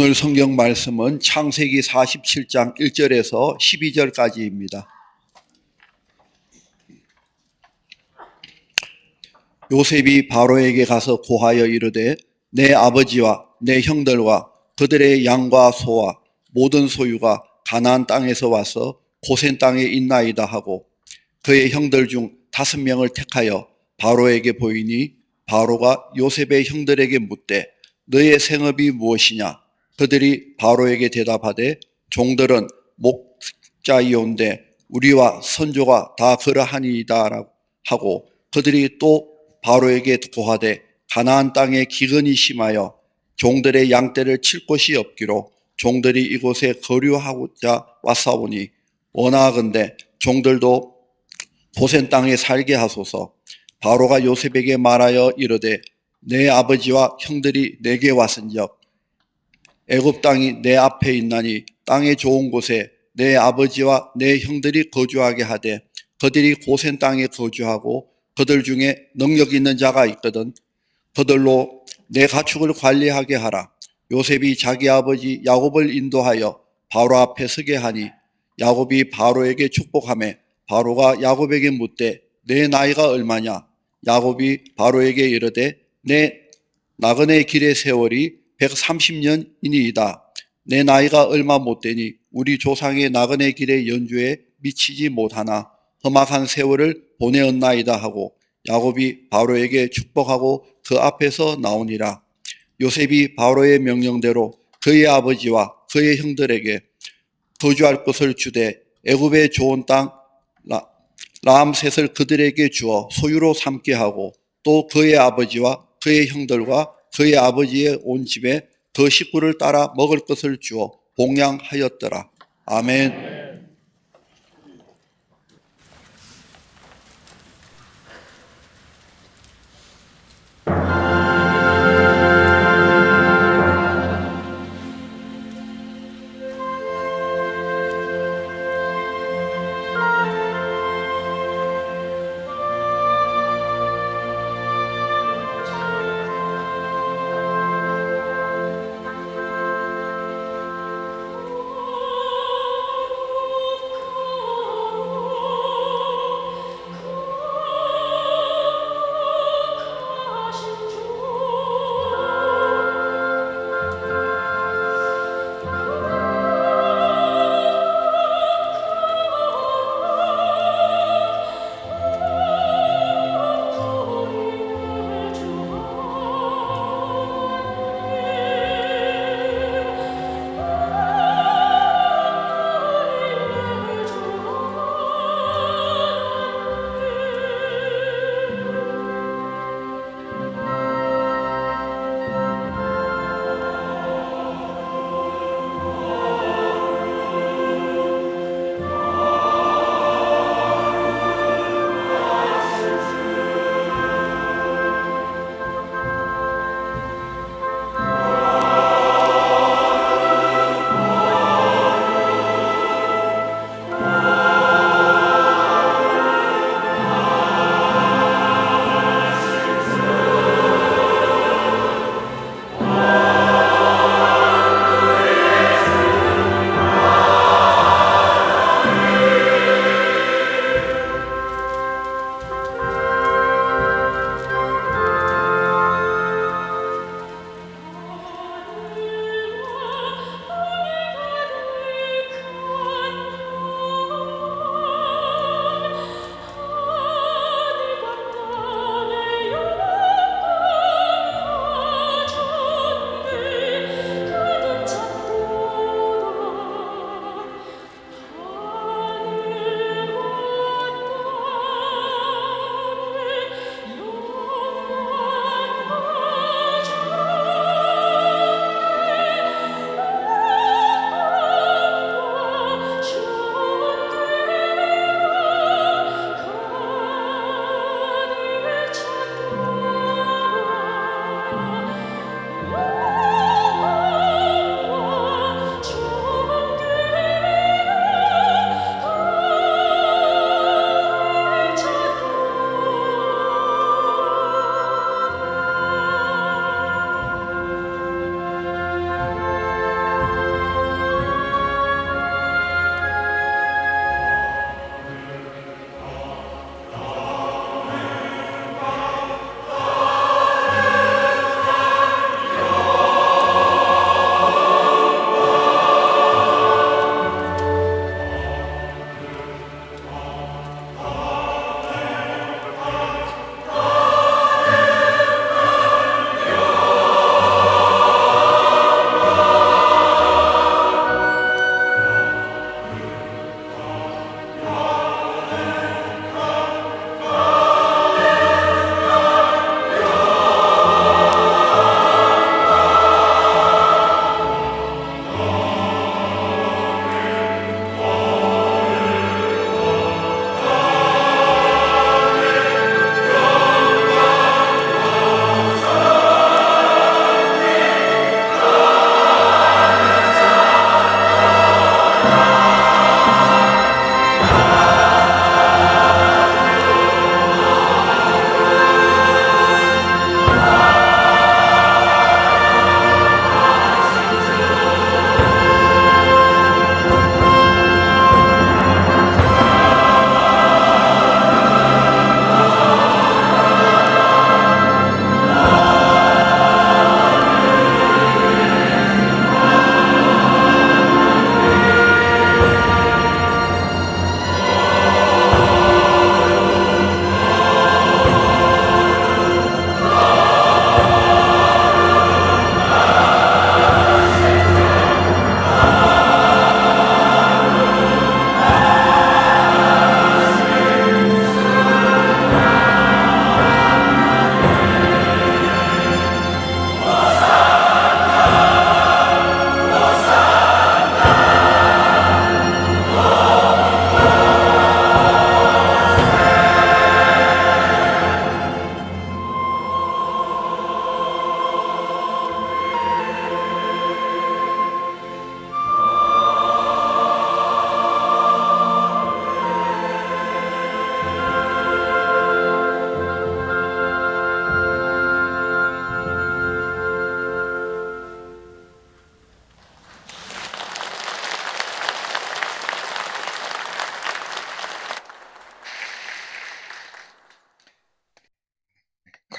오늘 성경 말씀은 창세기 47장 1절에서 12절까지입니다. 요셉이 바로에게 가서 고하여 이르되 내 아버지와 내 형들과 그들의 양과 소와 모든 소유가 가나안 땅에서 와서 고센 땅에 있나이다 하고 그의 형들 중 5명을 택하여 바로에게 보이니 바로가 요셉의 형들에게 묻되 너의 생업이 무엇이냐? 그들이 바로에게 대답하되 종들은 목자이온데 우리와 선조가 다 그러하니이다 하고 그들이 또 바로에게 고하되 가나안 땅에 기근이 심하여 종들의 양떼를 칠 곳이 없기로 종들이 이곳에 거류하고자 왔사오니 원하건대 종들도 고센 땅에 살게 하소서. 바로가 요셉에게 말하여 이르되 내 아버지와 형들이 내게 왔은즉 애굽 땅이 내 앞에 있나니 땅의 좋은 곳에 내 아버지와 내 형들이 거주하게 하되 그들이 고센 땅에 거주하고 그들 중에 능력 있는 자가 있거든 그들로 내 가축을 관리하게 하라. 요셉이 자기 아버지 야곱을 인도하여 바로 앞에 서게 하니 야곱이 바로에게 축복하며 바로가 야곱에게 묻되 내 나이가 얼마냐? 야곱이 바로에게 이르되 내 나그네 길의 세월이 130년이니이다. 내 나이가 얼마 못 되니 우리 조상의 나그네 길의 연주에 미치지 못하나 험악한 세월을 보내었나이다 하고 야곱이 바로에게 축복하고 그 앞에서 나오니라. 요셉이 바로의 명령대로 그의 아버지와 그의 형들에게 거주할 것을 주되 애굽의 좋은 땅 라암셋을 그들에게 주어 소유로 삼게 하고 또 그의 아버지와 그의 형들과 그의 아버지의 온 집에 그 식구를 따라 먹을 것을 주어 봉양하였더라. 아멘.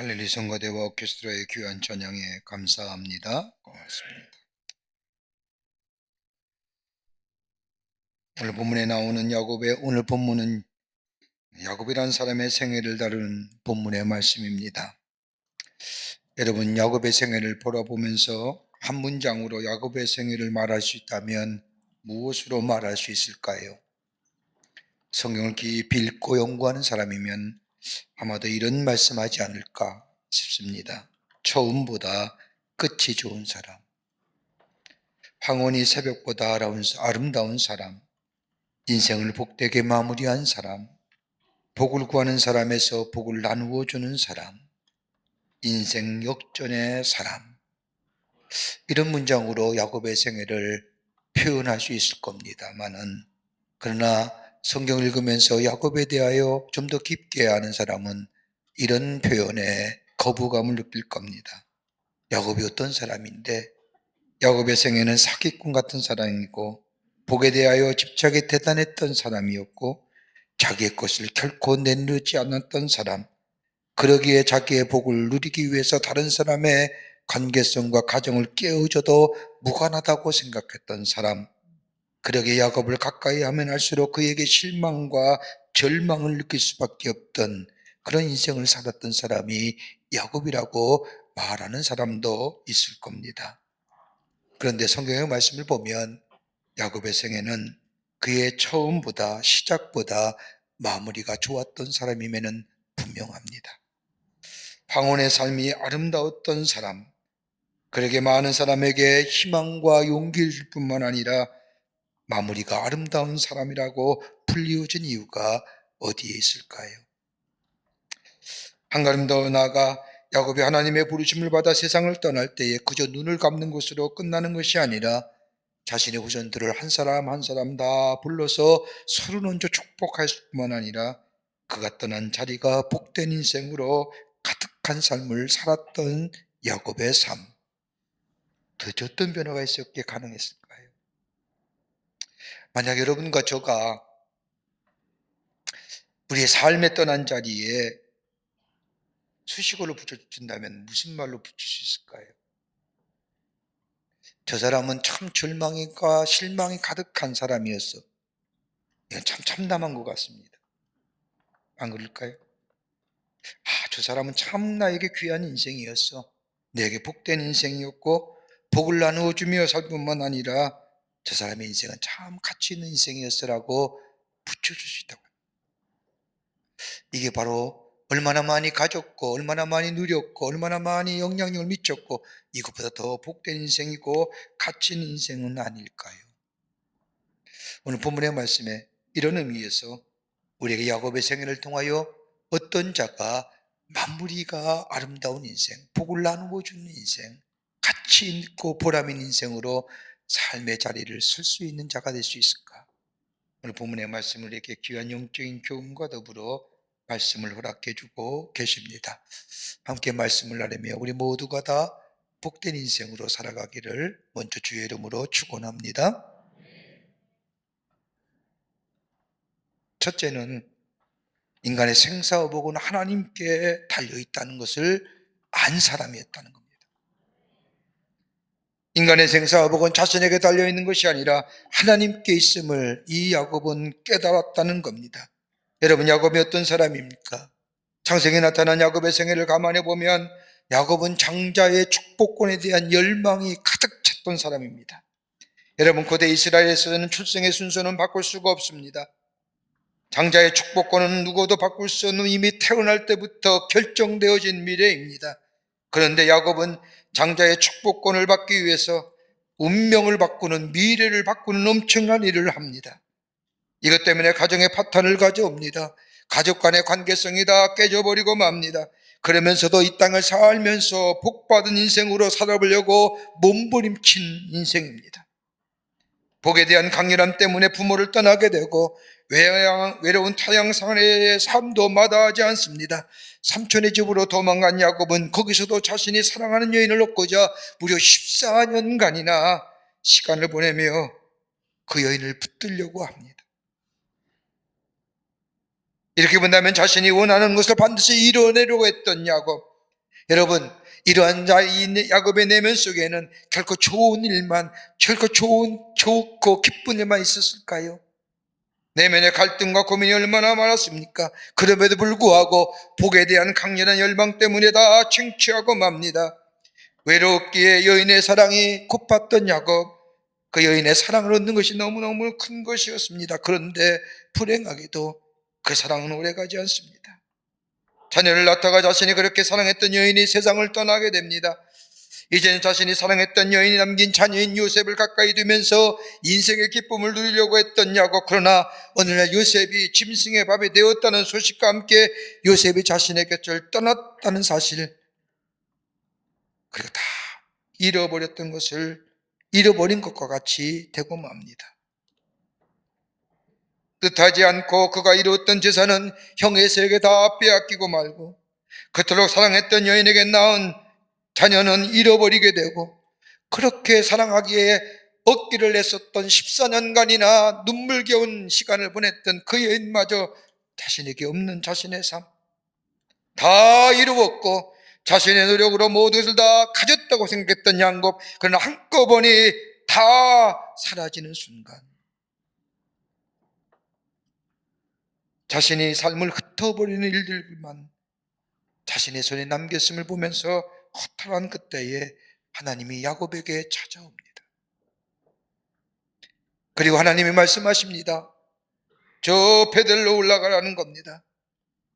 갈릴리 성가대와 오케스트라의 귀한 찬양에 감사합니다. 고맙습니다. 오늘 본문에 나오는 오늘 본문은 야곱이라는 사람의 생애를 다루는 본문의 말씀입니다. 여러분, 야곱의 생애를 돌아보면서 한 문장으로 야곱의 생애를 말할 수 있다면 무엇으로 말할 수 있을까요? 성경을 깊이 읽고 연구하는 사람이면 아마도 이런 말씀하지 않을까 싶습니다. 처음보다 끝이 좋은 사람, 황혼이 새벽보다 아름다운 사람, 인생을 복되게 마무리한 사람, 복을 구하는 사람에서 복을 나누어 주는 사람, 인생 역전의 사람, 이런 문장으로 야곱의 생애를 표현할 수 있을 겁니다만은, 그러나 성경을 읽으면서 야곱에 대하여 좀 더 깊게 아는 사람은 이런 표현에 거부감을 느낄 겁니다. 야곱이 어떤 사람인데, 야곱의 생애는 사기꾼 같은 사람이고 복에 대하여 집착이 대단했던 사람이었고 자기의 것을 결코 내놓지 않았던 사람, 그러기에 자기의 복을 누리기 위해서 다른 사람의 관계성과 가정을 깨어줘도 무관하다고 생각했던 사람, 그러기에 야곱을 가까이 하면 할수록 그에게 실망과 절망을 느낄 수밖에 없던 그런 인생을 살았던 사람이 야곱이라고 말하는 사람도 있을 겁니다. 그런데 성경의 말씀을 보면 야곱의 생애는 그의 처음보다, 시작보다 마무리가 좋았던 사람임에는 분명합니다. 황혼의 삶이 아름다웠던 사람, 그에게 많은 사람에게 희망과 용기를 줄 뿐만 아니라 마무리가 아름다운 사람이라고 불리워진 이유가 어디에 있을까요? 한 걸음 더 나아가 야곱이 하나님의 부르심을 받아 세상을 떠날 때에 그저 눈을 감는 것으로 끝나는 것이 아니라 자신의 후손들을 한 사람 한 사람 다 불러서 서로 얹어 축복할 뿐만 아니라 그가 떠난 자리가 복된 인생으로 가득한 삶을 살았던 야곱의 삶, 도대체 어떤 변화가 있었기에 가능했을까요? 만약 여러분과 저가 우리의 삶에 떠난 자리에 수식어를 붙여준다면 무슨 말로 붙일 수 있을까요? 저 사람은 참 절망과 실망이 가득한 사람이었어. 이건 참 참담한 것 같습니다. 안 그럴까요? 저 사람은 참 나에게 귀한 인생이었어. 내게 복된 인생이었고 복을 나누어 주며 살 뿐만 아니라 저 사람의 인생은 참 가치 있는 인생이었어라고 붙여줄 수 있다고. 이게 바로 얼마나 많이 가졌고 얼마나 많이 누렸고 얼마나 많이 영향력을 미쳤고 이것보다 더 복된 인생이고 가치 있는 인생은 아닐까요? 오늘 본문의 말씀에 이런 의미에서 우리에게 야곱의 생애를 통하여 어떤 자가 마무리가 아름다운 인생, 복을 나누어 주는 인생, 가치 있고 보람 있는 인생으로 삶의 자리를 설 수 있는 자가 될 수 있을까? 오늘 본문의 말씀을 이렇게 귀한 영적인 교훈과 더불어 말씀을 허락해 주고 계십니다. 함께 말씀을 나누며 우리 모두가 다 복된 인생으로 살아가기를 먼저 주의 이름으로 축원합니다. 첫째는 인간의 생사의복은 하나님께 달려있다는 것을 안 사람이었다는 겁니다. 인간의 생사의복은 자신에게 달려있는 것이 아니라 하나님께 있음을 이 야곱은 깨달았다는 겁니다. 여러분, 야곱이 어떤 사람입니까? 창세기에 나타난 야곱의 생애를 감안해 보면 야곱은 장자의 축복권에 대한 열망이 가득 찼던 사람입니다. 여러분, 고대 이스라엘에서는 출생의 순서는 바꿀 수가 없습니다. 장자의 축복권은 누구도 바꿀 수 없는 이미 태어날 때부터 결정되어진 미래입니다. 그런데 야곱은 장자의 축복권을 받기 위해서 운명을 바꾸는, 미래를 바꾸는 엄청난 일을 합니다. 이것 때문에 가정의 파탄을 가져옵니다. 가족 간의 관계성이 다 깨져버리고 맙니다. 그러면서도 이 땅을 살면서 복받은 인생으로 살아보려고 몸부림친 인생입니다. 복에 대한 강렬함 때문에 부모를 떠나게 되고 외로운 타향산의 삶도 마다하지 않습니다. 삼촌의 집으로 도망간 야곱은 거기서도 자신이 사랑하는 여인을 얻고자 무려 14년간이나 시간을 보내며 그 여인을 붙들려고 합니다. 이렇게 본다면 자신이 원하는 것을 반드시 이뤄내려고 했던 야곱, 여러분, 이러한 이 야곱의 내면 속에는 결코 좋은 일만, 결코 좋고 기쁜 일만 있었을까요? 내면의 갈등과 고민이 얼마나 많았습니까? 그럼에도 불구하고 복에 대한 강렬한 열망 때문에 다 침체하고 맙니다. 외롭기에 여인의 사랑이 고팠던 야곱, 그 여인의 사랑을 얻는 것이 너무너무 큰 것이었습니다. 그런데 불행하게도 그 사랑은 오래가지 않습니다. 자녀를 낳다가 자신이 그렇게 사랑했던 여인이 세상을 떠나게 됩니다. 이제는 자신이 사랑했던 여인이 남긴 자녀인 요셉을 가까이 두면서 인생의 기쁨을 누리려고 했던 야곱, 그러나 어느 날 요셉이 짐승의 밥이 되었다는 소식과 함께 요셉이 자신의 곁을 떠났다는 사실, 그리고 다 잃어버렸던 것을 잃어버린 것과 같이 되고 맙니다. 뜻하지 않고 그가 이루었던 재산은 형에서에게 다 빼앗기고 말고, 그토록 사랑했던 여인에게 낳은 자녀는 잃어버리게 되고, 그렇게 사랑하기에 얻기를 애썼던 14년간이나 눈물겨운 시간을 보냈던 그 여인마저 자신에게 없는 자신의 삶, 다 이루었고 자신의 노력으로 모든 것을 다 가졌다고 생각했던 야곱, 그러나 한꺼번에 다 사라지는 순간 자신이 삶을 흩어버리는 일들만 자신의 손에 남겼음을 보면서 허탈한 그때에 하나님이 야곱에게 찾아옵니다. 그리고 하나님이 말씀하십니다. 저 베들로 올라가라는 겁니다.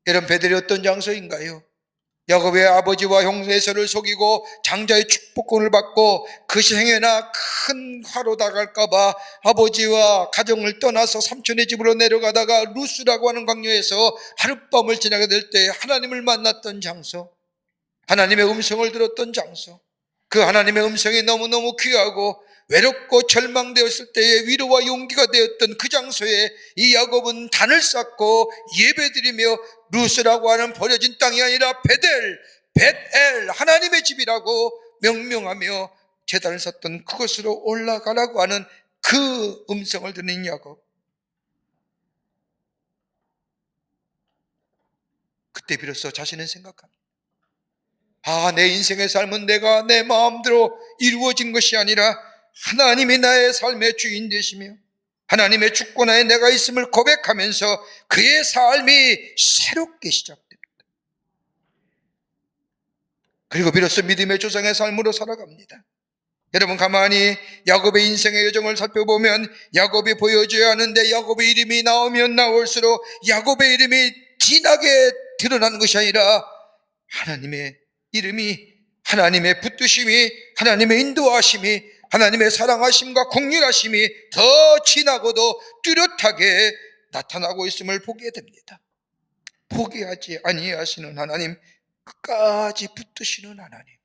여러분, 베들이 어떤 장소인가요? 야곱의 아버지와 형 에서를 속이고 장자의 축복권을 받고 그것이 행여나 큰 화로 나갈까봐 아버지와 가정을 떠나서 삼촌의 집으로 내려가다가 루스라고 하는 광야에서 하룻밤을 지나게 될 때 하나님을 만났던 장소, 하나님의 음성을 들었던 장소, 그 하나님의 음성이 너무너무 귀하고 외롭고 절망되었을 때의 위로와 용기가 되었던 그 장소에 이 야곱은 단을 쌓고 예배드리며 루스라고 하는 버려진 땅이 아니라 벳엘 하나님의 집이라고 명명하며 제단을 쌓던 그곳으로 올라가라고 하는 그 음성을 듣는 야곱, 그때 비로소 자신은 생각합니다. 내 인생의 삶은 내가 내 마음대로 이루어진 것이 아니라 하나님이 나의 삶의 주인 되시며 하나님의 주권하에 내가 있음을 고백하면서 그의 삶이 새롭게 시작됩니다. 그리고 비로소 믿음의 조상의 삶으로 살아갑니다. 여러분, 가만히 야곱의 인생의 여정을 살펴보면 야곱이 보여줘야 하는데 야곱의 이름이 나오면 나올수록 야곱의 이름이 진하게 드러나는 것이 아니라 하나님의 이름이, 하나님의 붙드심이, 하나님의 인도하심이, 하나님의 사랑하심과 긍휼하심이 더 진하고도 뚜렷하게 나타나고 있음을 보게 됩니다. 포기하지 아니하시는 하나님, 끝까지 붙드시는 하나님,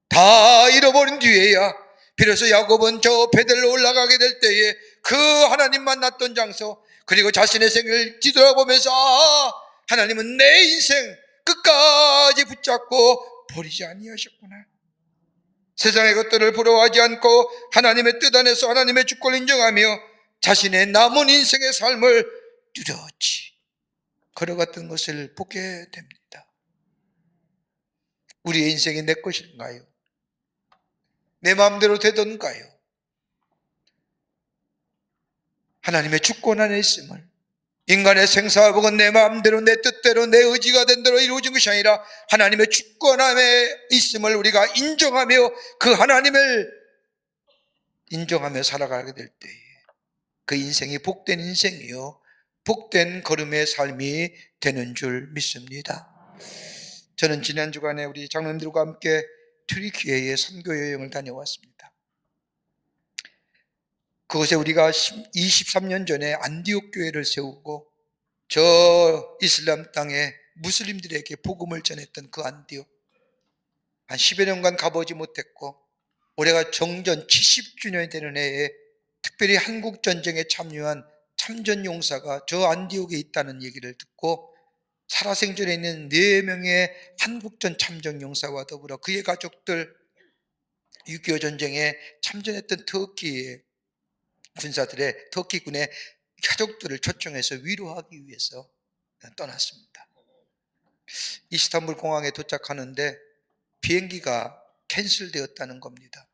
다 잃어버린 뒤에야 비로소 야곱은 저 베델로 올라가게 될 때에 그 하나님 만났던 장소, 그리고 자신의 생을 뒤돌아보면서 하나님은 내 인생 끝까지 붙잡고 버리지 아니하셨구나. 세상의 것들을 부러워하지 않고 하나님의 뜻 안에서 하나님의 주권을 인정하며 자신의 남은 인생의 삶을 뚜렷이 걸어갔던 것을 보게 됩니다. 우리의 인생이 내 것인가요? 내 마음대로 되던가요? 하나님의 주권 안에 있음을, 인간의 생사복은 내 마음대로 내 뜻대로 내 의지가 된 대로 이루어진 것이 아니라 하나님의 주권 안에 있음을 우리가 인정하며 그 하나님을 인정하며 살아가게 될 때에 그 인생이 복된 인생이요 복된 걸음의 삶이 되는 줄 믿습니다. 저는 지난 주간에 우리 장로님들과 함께 튀르키예의 선교 여행을 다녀왔습니다. 그곳에 우리가 23년 전에 안디옥 교회를 세우고 저 이슬람 땅에 무슬림들에게 복음을 전했던 그 안디옥, 한 10여 년간 가보지 못했고 올해가 정전 70주년이 되는 해에 특별히 한국전쟁에 참여한 참전용사가 저 안디옥에 있다는 얘기를 듣고 살아생전에 있는 4명의 한국전 참전용사와 더불어 그의 가족들, 6.25 전쟁에 참전했던 터키의 군사들의, 터키군의 가족들을 초청해서 위로하기 위해서 떠났습니다. 이스탄불 공항에 도착하는데 비행기가 캔슬되었다는 겁니다.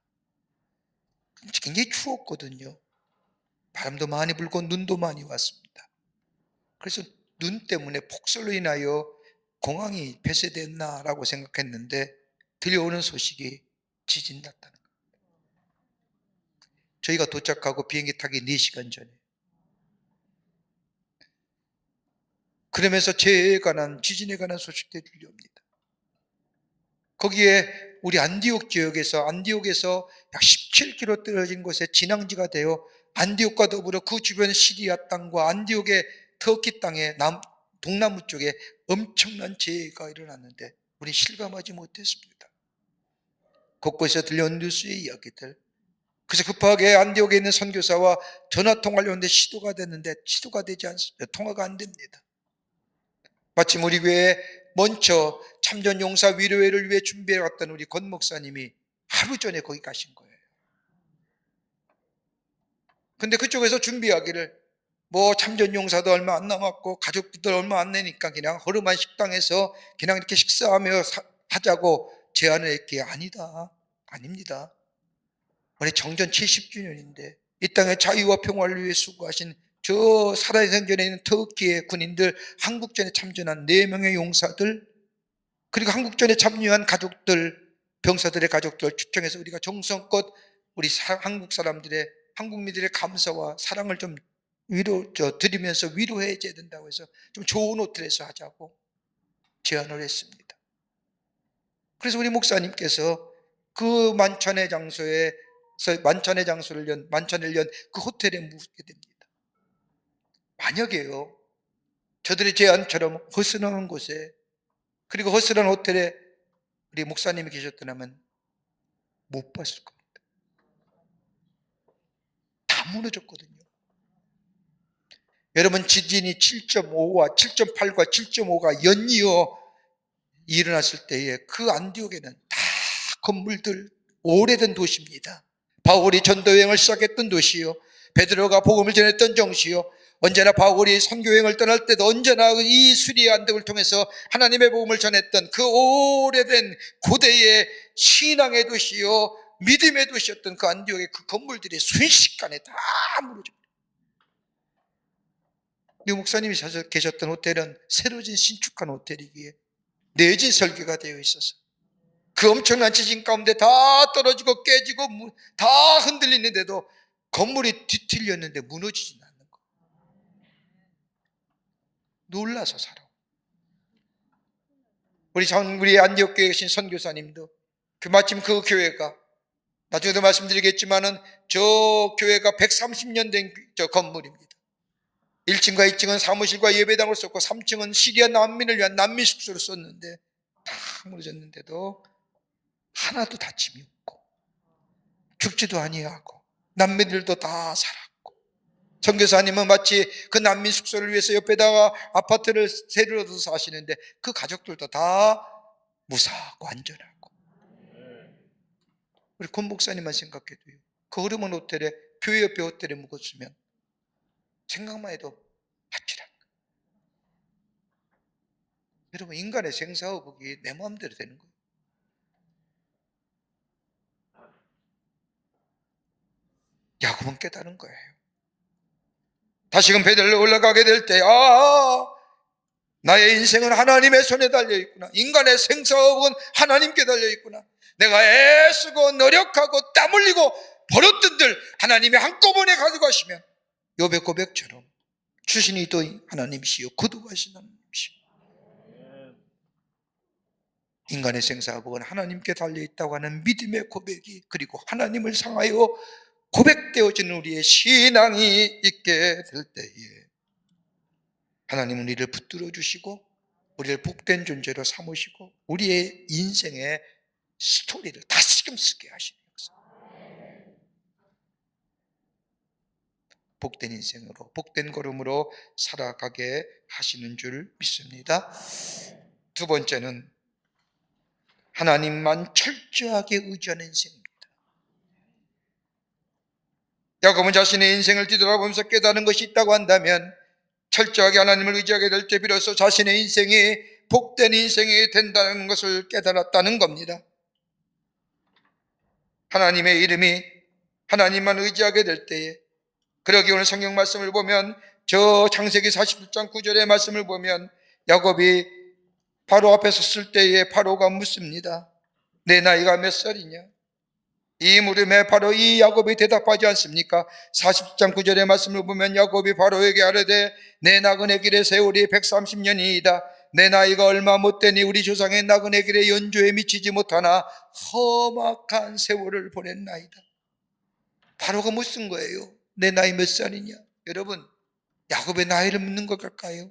굉장히 추웠거든요. 바람도 많이 불고 눈도 많이 왔습니다. 그래서 눈 때문에 폭설로 인하여 공항이 폐쇄됐나라고 생각했는데 들려오는 소식이 지진 났다는 거예요. 저희가 도착하고 비행기 타기 4시간 전에. 그러면서 재해에 관한, 지진에 관한 소식들이 들려옵니다. 거기에 우리 안디옥에서 약 17km 떨어진 곳에 진앙지가 되어 안디옥과 더불어 그 주변 시리아 땅과 안디옥의 터키 땅의 동남부 쪽에 엄청난 재해가 일어났는데 우리 실감하지 못했습니다. 곳곳에서 들려온 뉴스의 이야기들. 그래서 급하게 안디옥에 있는 선교사와 전화 통화를 하는데 시도가 됐는데 시도가 되지 않습니다. 통화가 안 됩니다. 마침 우리 교회에 먼저 참전 용사 위로회를 위해 준비해 왔던 우리 권 목사님이 하루 전에 거기 가신 거예요. 근데 그쪽에서 준비하기를 참전 용사도 얼마 안 남았고 가족들 얼마 안 내니까 그냥 허름한 식당에서 그냥 이렇게 식사하며 하자고 제안을 했기에 아닙니다. 올해 정전 70주년인데 이 땅의 자유와 평화를 위해 수고하신 저 살아생전에 있는 터키의 군인들, 한국전에 참전한 4명의 용사들, 그리고 한국전에 참여한 가족들, 병사들의 가족들 추청해서 우리가 정성껏 우리 한국민들의 감사와 사랑을 좀 드리면서 위로해 줘야 된다고 해서 좀 좋은 호텔에서 하자고 제안을 했습니다. 그래서 우리 목사님께서 그 만찬의 장소를 연 그 호텔에 묵게 됩니다. 만약에요, 저들의 제안처럼 허술한 곳에, 그리고 허술한 호텔에 우리 목사님이 계셨더라면 못 봤을 겁니다. 다 무너졌거든요. 여러분, 지진이 7.5와 7.8과 7.5가 연이어 일어났을 때에 그 안디옥에는 다 건물들, 오래된 도시입니다. 바울이 전도 여행을 시작했던 도시요, 베드로가 복음을 전했던 정시요, 언제나 바울이 선교여행을 떠날 때도 언제나 이 수리의 안덕을 통해서 하나님의 복음을 전했던 그 오래된 고대의 신앙의 도시요, 믿음의 도시였던 그 안디옥의 그 건물들이 순식간에 다 무너집니다. 이 목사님이 계셨던 호텔은 새로 진 신축한 호텔이기에 내진 설계가 되어 있어서 그 엄청난 지진 가운데 다 떨어지고 깨지고 다 흔들리는데도 건물이 뒤틀렸는데 무너지진 않는 거. 놀라서 살아. 우리 안디옥 교회에 계신 선교사님도 마침 그 교회가, 나중에도 말씀드리겠지만은 저 교회가 130년 된 저 건물입니다. 1층과 2층은 사무실과 예배당을 썼고 3층은 시리아 난민을 위한 난민 숙소를 썼는데 다 무너졌는데도 하나도 다침이 없고 죽지도 아니하고 난민들도 다 살았고, 선교사님은 마치 그 난민 숙소를 위해서 옆에다가 아파트를 세를 얻어서 사시는데 그 가족들도 다 무사하고 안전하고. 우리 권 목사님만 생각해도요, 그 흐름은 호텔에, 교회 옆에 호텔에 묵었으면 생각만 해도 아찔한 거예요. 여러분, 인간의 생사의복이 내 마음대로 되는 거예요. 야곱은 깨달은 거예요. 다시금 베델로 올라가게 될 때, 나의 인생은 하나님의 손에 달려있구나. 인간의 생사업은 하나님께 달려있구나. 내가 애쓰고 노력하고 땀 흘리고 벌었던들 하나님이 한꺼번에 가져가시면 욥의 고백처럼 주신 이도 하나님이시요 거두가신 하나님이시요. 인간의 생사업은 하나님께 달려있다고 하는 믿음의 고백이, 그리고 하나님을 향하여 고백되어지는 우리의 신앙이 있게 될 때에 하나님은 우리를 붙들어 주시고 우리를 복된 존재로 삼으시고 우리의 인생의 스토리를 다시금 쓰게 하시는 것입니다. 복된 인생으로, 복된 걸음으로 살아가게 하시는 줄 믿습니다. 두 번째는 하나님만 철저하게 의지하는 인생입니다. 야곱은 자신의 인생을 뒤돌아보면서 깨달은 것이 있다고 한다면 철저하게 하나님을 의지하게 될 때 비로소 자신의 인생이 복된 인생이 된다는 것을 깨달았다는 겁니다. 하나님의 이름이 하나님만 의지하게 될 때에, 그러기 오늘 성경 말씀을 보면 저 창세기 47장 9절의 말씀을 보면 야곱이 바로 앞에 섰을 때에 바로가 묻습니다. 내 나이가 몇 살이냐? 이 물음에 바로 이 야곱이 대답하지 않습니까? 40장 9절의 말씀을 보면 야곱이 바로에게 아뢰되 내 나그네 길의 세월이 130년이이다. 내 나이가 얼마 못되니 우리 조상의 나그네 길의 연조에 미치지 못하나 험악한 세월을 보냈나이다. 바로가 묻은 거예요. 내 나이 몇 살이냐? 여러분, 야곱의 나이를 묻는 것 같을까요?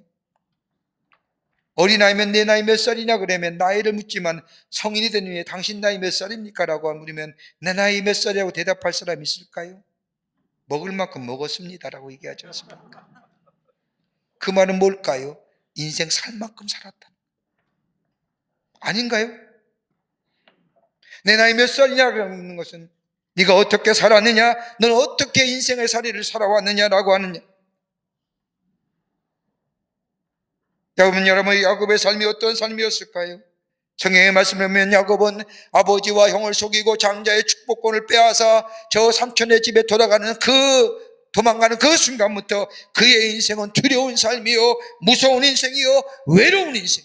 어린아이면 내 나이 몇 살이냐 그러면 나이를 묻지만 성인이 된 후에 당신 나이 몇 살입니까? 라고 물으면 내 나이 몇 살이라고 대답할 사람이 있을까요? 먹을 만큼 먹었습니다 라고 얘기하지 않습니까? 그 말은 뭘까요? 인생 살 만큼 살았다, 아닌가요? 내 나이 몇 살이냐 그러는 것은 네가 어떻게 살았느냐, 너는 어떻게 인생의 살이를 살아왔느냐라고 하느냐. 여러분, 야곱의 삶이 어떤 삶이었을까요? 성경의 말씀을 보면 야곱은 아버지와 형을 속이고 장자의 축복권을 빼앗아 저 삼촌의 집에 도망가는 그 순간부터 그의 인생은 두려운 삶이요, 무서운 인생이요, 외로운 인생.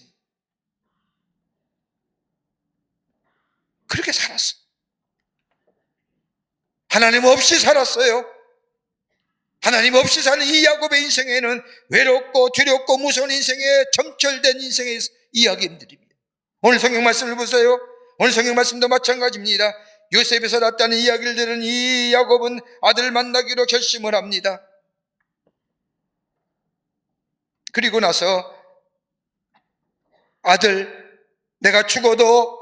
그렇게 살았어. 하나님 없이 살았어요. 하나님 없이 사는 이 야곱의 인생에는 외롭고 두렵고 무서운 인생에 점철된 인생의 이야기들입니다. 오늘 성경 말씀을 보세요. 오늘 성경 말씀도 마찬가지입니다. 요셉에서 났다는 이야기를 들은 이 야곱은 아들을 만나기로 결심을 합니다. 그리고 나서 내가 죽어도,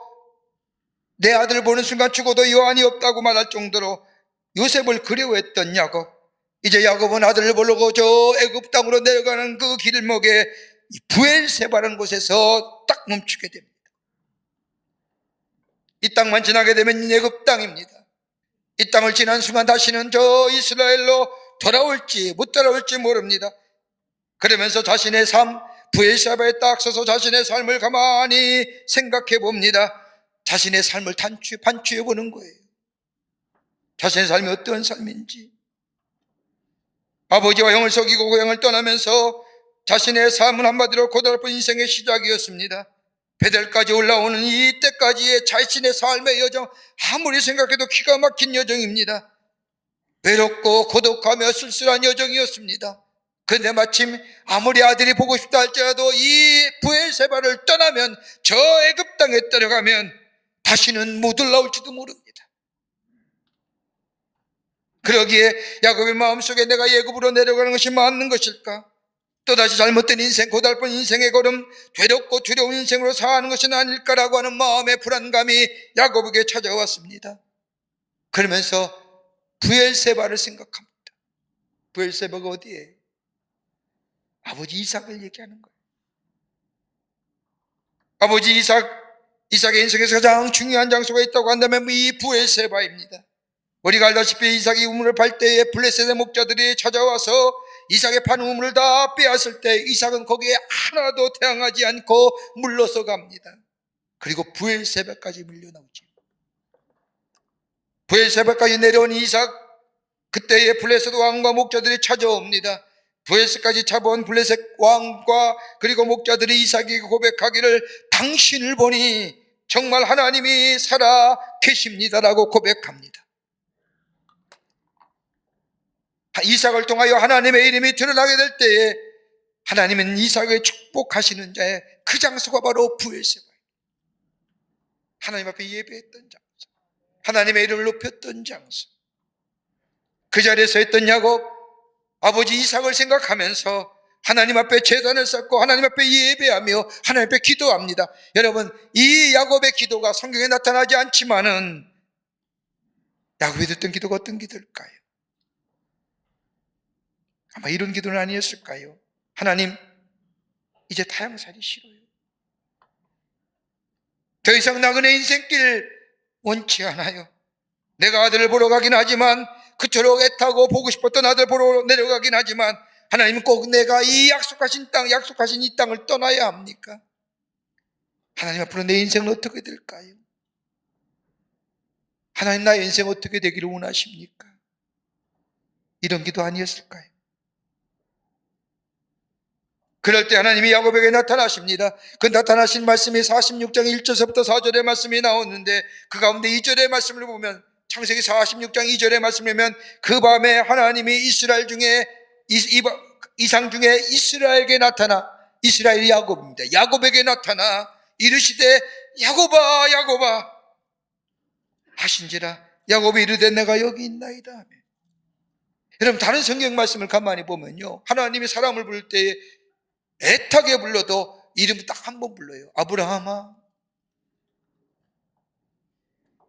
내 아들 보는 순간 죽어도 여한이 없다고 말할 정도로 요셉을 그리워했던 야곱. 이제 야곱은 아들을 보려고 저 애굽 땅으로 내려가는 그 길목에 부엘세바라는 곳에서 딱 멈추게 됩니다. 이 땅만 지나게 되면 애굽 땅입니다. 이 땅을 지난 순간 다시는 저 이스라엘로 돌아올지 못 돌아올지 모릅니다. 그러면서 자신의 삶, 부엘세바에 딱 서서 자신의 삶을 가만히 생각해 봅니다. 자신의 삶을 반추해 보는 거예요. 자신의 삶이 어떤 삶인지. 아버지와 형을 속이고 고향을 떠나면서 자신의 삶은 한마디로 고달픈 인생의 시작이었습니다. 베델까지 올라오는 이때까지의 자신의 삶의 여정, 아무리 생각해도 기가 막힌 여정입니다. 외롭고 고독하며 쓸쓸한 여정이었습니다. 그런데 마침 아무리 아들이 보고 싶다 할지라도 이 부엘세바를 떠나면, 저 애굽 땅에 들어가면 다시는 못 올라올지도 모릅니다. 그러기에 야곱의 마음속에 내가 애굽으로 내려가는 것이 맞는 것일까? 또다시 잘못된 인생, 고달픈 인생의 걸음, 괴롭고 두려운 인생으로 사는 것은 아닐까라고 하는 마음의 불안감이 야곱에게 찾아왔습니다. 그러면서 부엘세바를 생각합니다. 부엘세바가 어디에? 아버지 이삭을 얘기하는 거예요. 아버지 이삭의 인생에서 가장 중요한 장소가 있다고 한다면 이 부엘세바입니다. 우리가 알다시피 이삭이 우물을 팔 때에 블레셋의 목자들이 찾아와서 이삭의 판 우물을 다 빼앗을 때 이삭은 거기에 하나도 태양하지 않고 물러서 갑니다. 그리고 부엘세바까지 밀려나오죠. 부엘세바까지 내려온 이삭, 그때의 블레셋 왕과 목자들이 찾아옵니다. 부엘세까지 잡아온 블레셋 왕과 그리고 목자들이 이삭에게 고백하기를 당신을 보니 정말 하나님이 살아 계십니다라고 고백합니다. 이삭을 통하여 하나님의 이름이 드러나게 될 때에 하나님은 이삭을 축복하시는 자의 그 장소가 바로 부엘세바예요. 하나님 앞에 예배했던 장소, 하나님의 이름을 높였던 장소. 그 자리에 서 있던 야곱, 아버지 이삭을 생각하면서 하나님 앞에 제단을 쌓고 하나님 앞에 예배하며 하나님 앞에 기도합니다. 여러분, 이 야곱의 기도가 성경에 나타나지 않지만은 야곱이 듣던 기도가 어떤 기도일까요? 아마 이런 기도는 아니었을까요? 하나님, 이제 타향살이 싫어요. 더 이상 나그네 인생길 원치 않아요. 내가 아들을 보러 가긴 하지만, 그토록 애타고 보고 싶었던 아들 보러 내려가긴 하지만, 하나님은 꼭 내가 이 약속하신 이 땅을 떠나야 합니까? 하나님 앞으로 내 인생은 어떻게 될까요? 하나님 나의 인생 어떻게 되기를 원하십니까? 이런 기도 아니었을까요? 그럴 때 하나님이 야곱에게 나타나십니다. 그 나타나신 말씀이 46장 1절부터 4절의 말씀이 나오는데 그 가운데 2절의 말씀을 보면 창세기 46장 2절의 말씀을 보면 그 밤에 하나님이 이스라엘 중에 이상 중에 이스라엘에게 나타나 이스라엘이 야곱입니다. 야곱에게 나타나 이르시되 야곱아 야곱아 하신지라 야곱이 이르되 내가 여기 있나이다 하며. 여러분 다른 성경 말씀을 가만히 보면요 하나님이 사람을 부를 때에 애타게 불러도 이름을 딱 한 번 불러요. 아브라함아,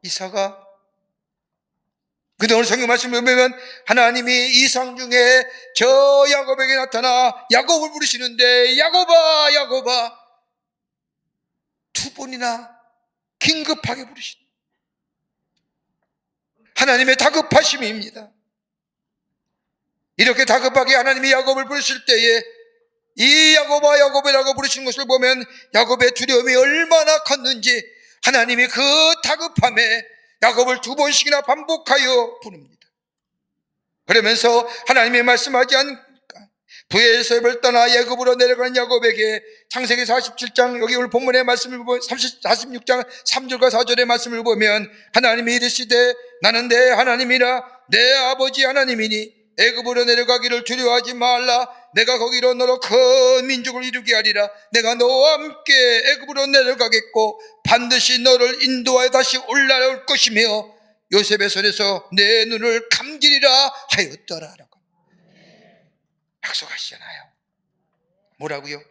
이사가. 근데 오늘 성경 말씀을 보면 하나님이 이상 중에 저 야곱에게 나타나 야곱을 부르시는데 야곱아 야곱아 두 번이나 긴급하게 부르시는 하나님의 다급하심입니다. 이렇게 다급하게 하나님이 야곱을 부르실 때에 이 야곱아 야곱이라고 부르시는 것을 보면 야곱의 두려움이 얼마나 컸는지 하나님이 그 다급함에 야곱을 두 번씩이나 반복하여 부릅니다. 그러면서 하나님이 말씀하지 않습니까? 부엘세바를 떠나 애굽으로 내려가는 야곱에게 창세기 47장 여기 오늘 본문의 말씀을 보면 46장 3절과 4절의 말씀을 보면 하나님이 이르시되 나는 내 하나님이라 내 아버지 하나님이니 애굽으로 내려가기를 두려워하지 말라. 내가 거기로 너로 큰 민족을 이루게 하리라. 내가 너와 함께 애굽으로 내려가겠고 반드시 너를 인도하여 다시 올라올 것이며 요셉의 손에서 내 눈을 감기리라 하였더라라고 약속하시잖아요. 뭐라고요?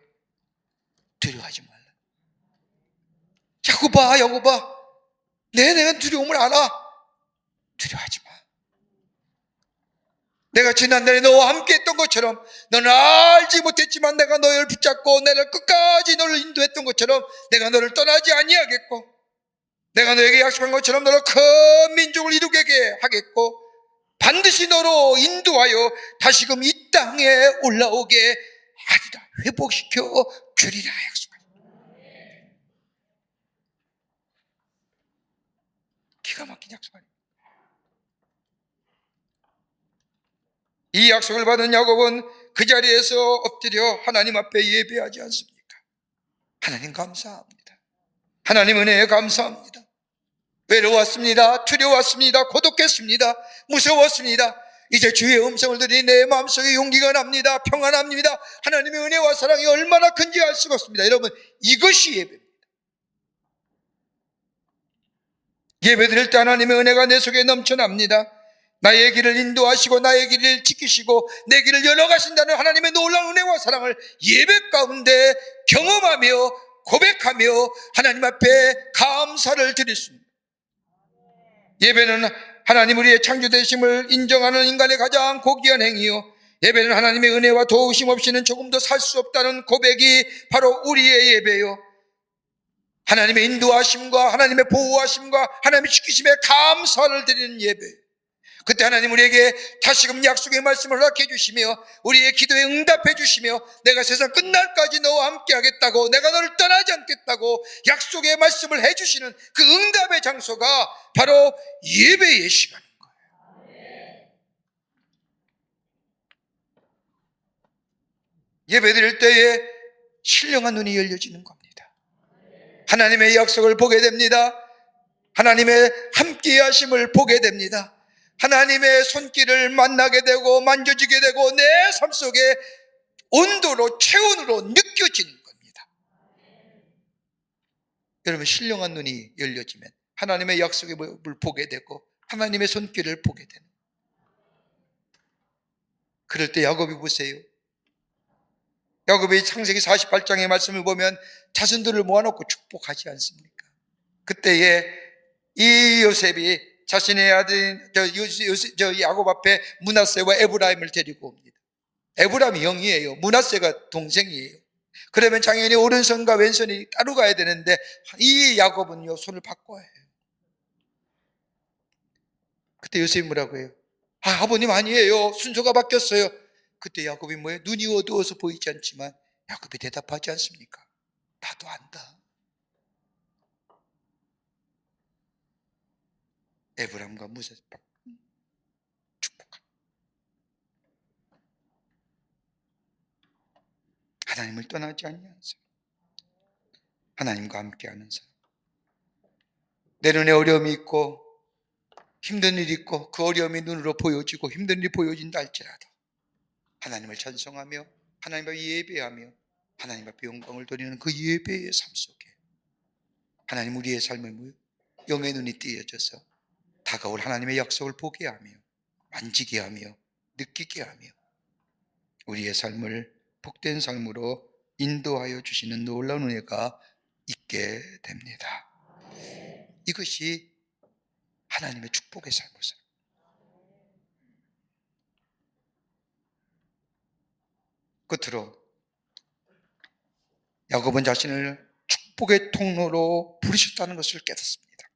두려워하지 말라. 야곱아 야곱아 내가 두려움을 알아. 두려워하지 마. 내가 지난날에 너와 함께 했던 것처럼 너는 알지 못했지만 내가 너를 붙잡고 내가 끝까지 너를 인도했던 것처럼 내가 너를 떠나지 아니하겠고 내가 너에게 약속한 것처럼 너를 큰 민족을 이루게 하겠고 반드시 너로 인도하여 다시금 이 땅에 올라오게 하리라. 회복시켜 주리라 약속하셨습니다. 기가 막힌 약속 아닙니까? 이 약속을 받은 야곱은 그 자리에서 엎드려 하나님 앞에 예배하지 않습니까? 하나님 감사합니다. 하나님 은혜에 감사합니다. 외로웠습니다. 두려웠습니다. 고독했습니다. 무서웠습니다. 이제 주의 음성을 들으니 내 마음속에 용기가 납니다. 평안합니다. 하나님의 은혜와 사랑이 얼마나 큰지 알 수가 없습니다. 여러분 이것이 예배입니다. 예배 드릴 때 하나님의 은혜가 내 속에 넘쳐납니다. 나의 길을 인도하시고 나의 길을 지키시고 내 길을 열어가신다는 하나님의 놀라운 은혜와 사랑을 예배 가운데 경험하며 고백하며 하나님 앞에 감사를 드렸습니다. 예배는 하나님 우리의 창조되심을 인정하는 인간의 가장 고귀한 행위요 예배는 하나님의 은혜와 도우심 없이는 조금도 살 수 없다는 고백이 바로 우리의 예배요 하나님의 인도하심과 하나님의 보호하심과 하나님의 지키심에 감사를 드리는 예배. 그때 하나님 우리에게 다시금 약속의 말씀을 허락해 주시며 우리의 기도에 응답해 주시며 내가 세상 끝날까지 너와 함께 하겠다고 내가 너를 떠나지 않겠다고 약속의 말씀을 해 주시는 그 응답의 장소가 바로 예배의 시간인 거예요. 예배 드릴 때에 신령한 눈이 열려지는 겁니다. 하나님의 약속을 보게 됩니다. 하나님의 함께 하심을 보게 됩니다. 하나님의 손길을 만나게 되고 만져지게 되고 내 삶 속에 온도로 체온으로 느껴지는 겁니다. 여러분 신령한 눈이 열려지면 하나님의 약속의 모습을 보게 되고 하나님의 손길을 보게 되는 그럴 때 야곱이 보세요. 야곱이 창세기 48장의 말씀을 보면 자손들을 모아놓고 축복하지 않습니까? 그때에 이 요셉이 자신의 아들 야곱 앞에 므낫세와 에브라임을 데리고 옵니다. 에브라임이 형이에요. 므낫세가 동생이에요. 그러면 당연히 오른손과 왼손이 따로 가야 되는데 이 야곱은요 손을 바꿔야 해요. 그때 요셉이 뭐라고 해요? 아버님 아니에요. 순서가 바뀌었어요. 그때 야곱이 뭐예요? 눈이 어두워서 보이지 않지만 야곱이 대답하지 않습니까? 나도 안다. 에브람과 모세 축복합니다. 하나님을 떠나지 아니하는 사람, 하나님과 함께하는 사람. 내 눈에 어려움이 있고 힘든 일이 있고 그 어려움이 눈으로 보여지고 힘든 일이 보여진다 할지라도 하나님을 찬송하며 하나님 앞에 예배하며 하나님 앞에 영광을 돌리는 그 예배의 삶 속에 하나님 우리의 삶을 영의 눈이 띄어져서 다가올 하나님의 약속을 보게 하며 만지게 하며 느끼게 하며 우리의 삶을 복된 삶으로 인도하여 주시는 놀라운 은혜가 있게 됩니다. 이것이 하나님의 축복의 삶을 살. 끝으로 야곱은 자신을 축복의 통로로 부르셨다는 것을 깨닫습니다.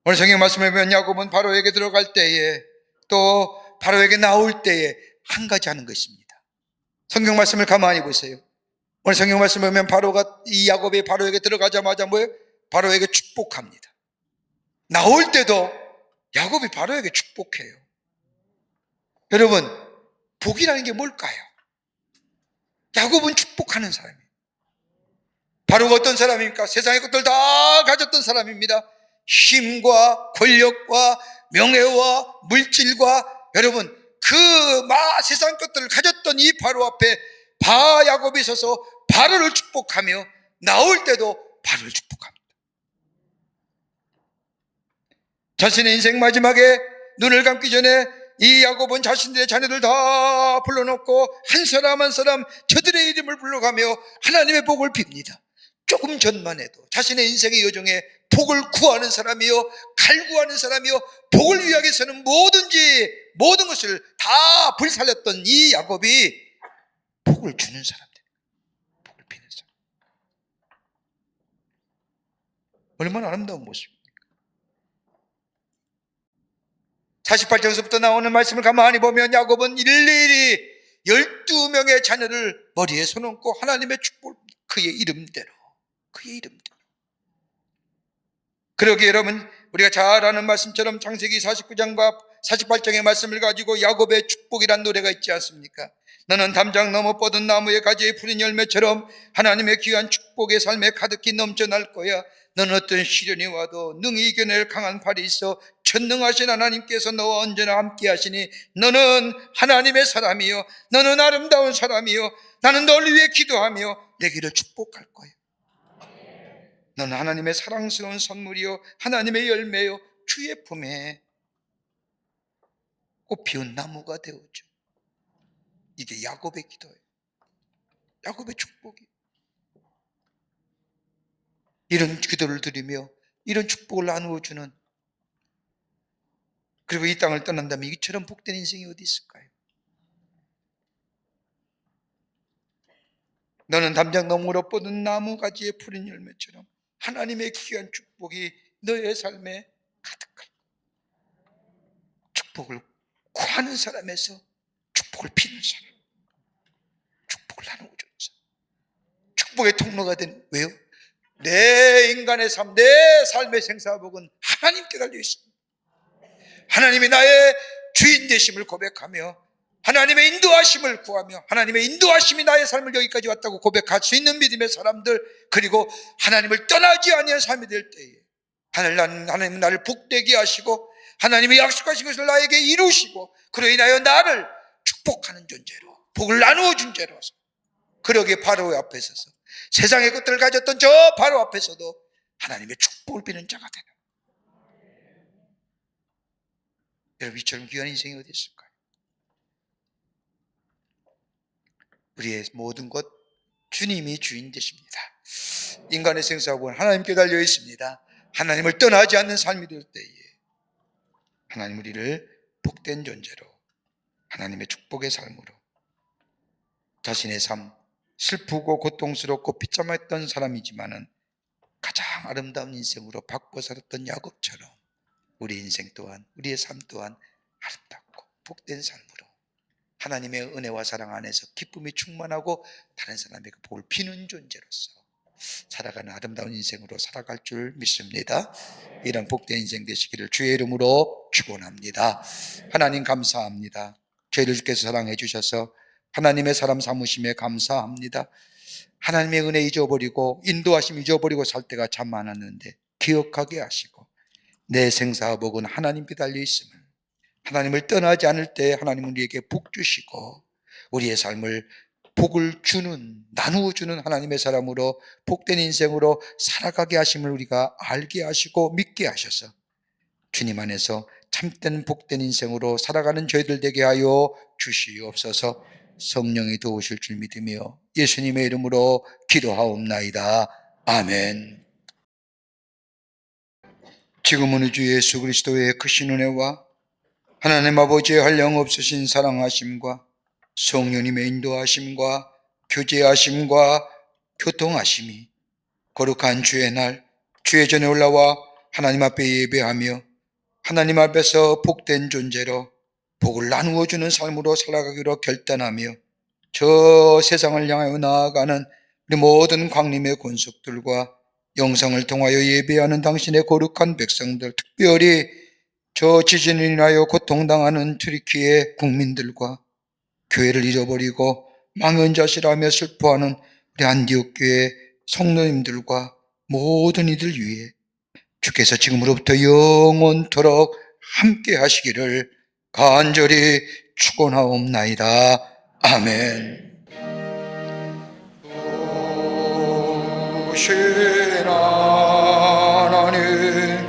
오늘 성경 말씀을 보면 야곱은 바로에게 들어갈 때에 또 바로에게 나올 때에 한 가지 하는 것입니다. 성경 말씀을 가만히 보세요. 오늘 성경 말씀을 보면 이 야곱이 바로에게 들어가자마자 뭐예요? 바로에게 축복합니다. 나올 때도 야곱이 바로에게 축복해요. 여러분, 복이라는 게 뭘까요? 야곱은 축복하는 사람이에요. 바로가 어떤 사람입니까? 세상의 것들 다 가졌던 사람입니다. 힘과 권력과 명예와 물질과 여러분 그 세상 것들을 가졌던 이 바로 앞에 야곱이 서서 바로를 축복하며 나올 때도 바로를 축복합니다. 자신의 인생 마지막에 눈을 감기 전에 이 야곱은 자신들의 자녀들 다 불러놓고 한 사람 한 사람 저들의 이름을 불러가며 하나님의 복을 빕니다. 조금 전만 해도 자신의 인생의 여정에 복을 구하는 사람이요 갈구하는 사람이요 복을 위하게 서는 모든 것을 다 불살렸던 이 야곱이 복을 주는 사람들, 복을 비는 사람. 얼마나 아름다운 모습입니까? 48장에서부터 나오는 말씀을 가만히 보면 야곱은 일일이 12명의 자녀를 머리에 서놓고 하나님의 축복, 그의 이름대로. 그러기에 여러분 우리가 잘 아는 말씀처럼 창세기 49장과 48장의 말씀을 가지고 야곱의 축복이란 노래가 있지 않습니까? 너는 담장 넘어 뻗은 나무의 가지에 푸른 열매처럼 하나님의 귀한 축복의 삶에 가득히 넘쳐날 거야. 너는 어떤 시련이 와도 능히 이겨낼 강한 팔이 있어 전능하신 하나님께서 너와 언제나 함께 하시니 너는 하나님의 사람이요 너는 아름다운 사람이요 나는 널 위해 기도하며 내 길을 축복할 거야. 너는 하나님의 사랑스러운 선물이요 하나님의 열매요 주의 품에 꽃피운 나무가 되어줘. 이게 야곱의 기도예요. 야곱의 축복이. 이런 기도를 드리며 이런 축복을 나누어주는, 그리고 이 땅을 떠난다면 이처럼 복된 인생이 어디 있을까요? 너는 담장 너머로 뻗은 나무가지에 푸른 열매처럼 하나님의 귀한 축복이 너의 삶에 가득할 거야. 축복을 구하는 사람에서 축복을 피는 사람, 축복을 나누어주는 사람, 축복의 통로가 된, 왜요? 내 인간의 삶, 내 삶의 생사복은 하나님께 달려 있습니다. 하나님이 나의 주인 되심을 고백하며 하나님의 인도하심을 구하며 하나님의 인도하심이 나의 삶을 여기까지 왔다고 고백할 수 있는 믿음의 사람들, 그리고 하나님을 떠나지 아니한 삶이 될 때에 하나님은 나를 복되게 하시고 하나님이 약속하신 것을 나에게 이루시고 그로 인하여 나를 축복하는 존재로, 복을 나누어 준 죄로서, 그러기에 바로 앞에 서서 세상의 것들을 가졌던 저 바로 앞에서도 하나님의 축복을 비는 자가 되는, 여러분 이처럼 귀한 인생이 어디 있을까요? 우리의 모든 것 주님이 주인 되십니다. 인간의 생사복은 하나님께 달려 있습니다. 하나님을 떠나지 않는 삶이 될 때에 하나님 우리를 복된 존재로, 하나님의 축복의 삶으로, 자신의 삶 슬프고 고통스럽고 비참했던 사람이지만은 가장 아름다운 인생으로 바꿔 살았던 야곱처럼 우리 인생 또한, 우리의 삶 또한 아름답고 복된 삶으로 하나님의 은혜와 사랑 안에서 기쁨이 충만하고 다른 사람에게 복을 비는 존재로서 살아가는 아름다운 인생으로 살아갈 줄 믿습니다. 이런 복된 인생 되시기를 주의 이름으로 축원합니다. 하나님 감사합니다. 저희를 주께서 사랑해 주셔서 하나님의 사람 삼으심에 감사합니다. 하나님의 은혜 잊어버리고 인도하심 잊어버리고 살 때가 참 많았는데 기억하게 하시고 내 생사복은 하나님께 달려 있음을, 하나님을 떠나지 않을 때 하나님은 우리에게 복 주시고 우리의 삶을 복을 주는, 나누어 주는 하나님의 사람으로 복된 인생으로 살아가게 하심을 우리가 알게 하시고 믿게 하셔서 주님 안에서 참된 복된 인생으로 살아가는 저희들 되게 하여 주시옵소서. 성령이 도우실 줄 믿으며 예수님의 이름으로 기도하옵나이다. 아멘. 지금은 우리 주 예수 그리스도의 크신 은혜와 하나님 아버지의 한량없으신 사랑하심과 성령님의 인도하심과 교제하심과 교통하심이 거룩한 주의 날 주의 전에 올라와 하나님 앞에 예배하며 하나님 앞에서 복된 존재로 복을 나누어 주는 삶으로 살아가기로 결단하며 저 세상을 향하여 나아가는 우리 모든 광림의 권속들과 영상을 통하여 예배하는 당신의 거룩한 백성들, 특별히 저 지진을 인하여 고통당하는 트리키의 국민들과 교회를 잃어버리고 망연자실하며 슬퍼하는 우리 안디옥 교회 성도님들과 모든 이들 위해 주께서 지금으로부터 영원토록 함께 하시기를 간절히 축원하옵나이다. 아멘. 오신 하나님